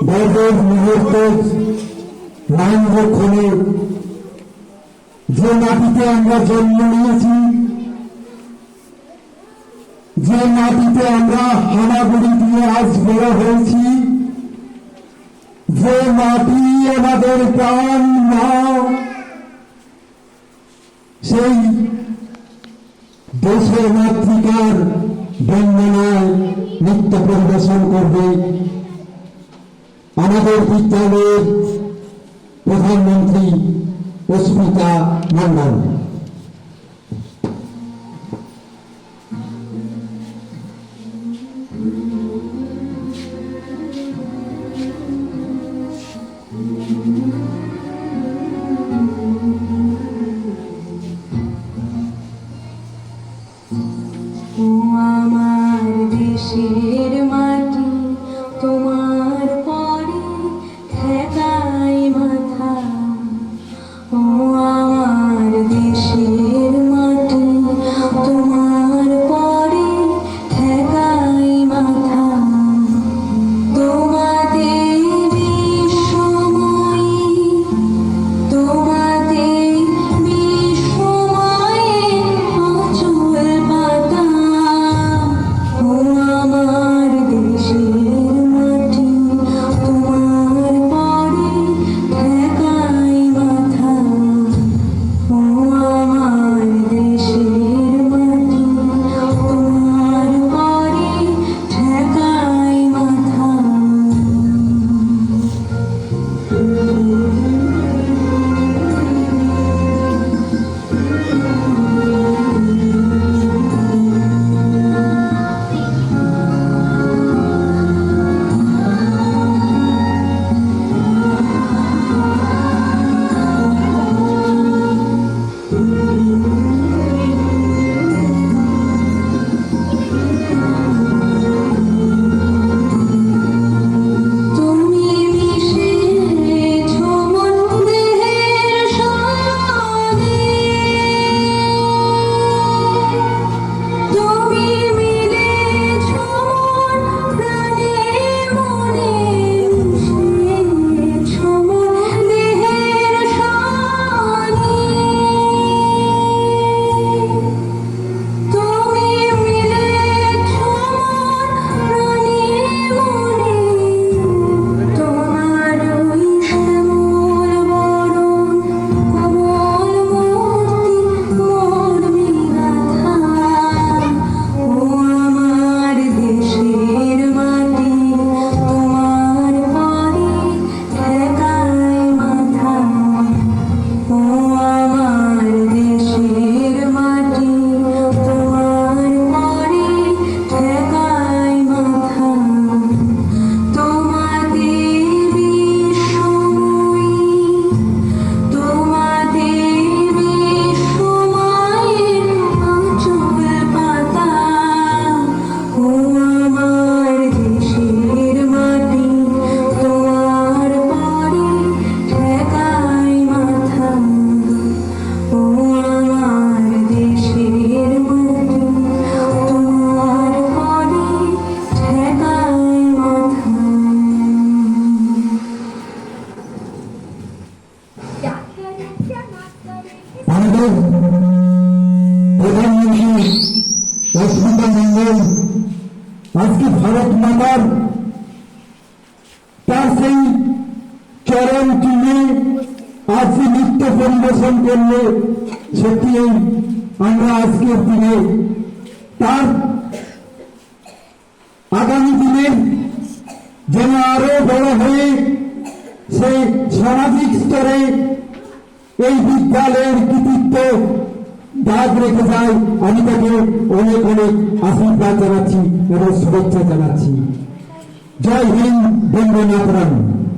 বড়দের মুহূর্তের লাইন রক্ষণে যে মাটিতে আমরা জন্ম নিয়েছি, যে মাটিতে আমরা হামাগুড়ি দিয়ে আজ বড় হয়েছি, যে মাটি আমাদের প্রাণ মা, সেই দেশের মাতৃকার বন্দনায় নৃত্য পরিবেশন করবে আমাদের বিদ্যালয়ের প্রধানমন্ত্রী অস্মিতা মণ্ডল। আমার দেশের মাটি তোমার পরে ঠেকাই মাথা, ও আমার দেশের মাটি তোমার পরে ঠেকাই মাথা। তোমাদের বিশ্বময়ী, তোমাদের বিশ্বময়ী অচল পাতা, ও আমার দেশের মাটি তোমার পরে ঠেকাই মাথা, ও আমার দেশের মাটি তোমার পরে ঠেকাই মাথা। তুমি মিশেছো মন দেহের সঙ্গে, তুমি মিলেছো মন প্রাণে মনে, মিশেছো মন দেহের সঙ্গে, তুমি মিলেছো মন প্রাণে মনে। তোমার ওই শ্যামল বরণ কোমল মূর্তি মোর বিগাথা, ও আমার দেশের মাটি তোমার পরে ঠেকাই মাথা, ও আমার দেশের মাটি তোমার পরে ঠেকাই মাথা। তোমাদের বিশ্বময়ী, তোমাদের বিশ্বময়ের অচল পাতা, ও আমার দেশের মাটি তোমার পরে ঠেকাই মাথা, ও আমার দেশের মাটি তোমার পরে ঠেকাই মাথা। আমাদের প্রধানমন্ত্রী অস্মিতা মণ্ডল আজকে ভারত মাতার তার সেই চরণ টিমে আজ যে নৃত্য পরিবেশন করলে, সত্যি আমরা আজকের দিনে তার আগামী দিনে যেন আরো বড় হয়ে সে সামাজিক স্তরে এই বিদ্যালয়ের কৃতিত্ব দাগ রেখে যায়। আমি তাকে অনেক অনেক আশীর্বাদ জানাচ্ছি এবং শুভেচ্ছা জানাচ্ছি। জয় হিন্দ, বন্দে মাতরম।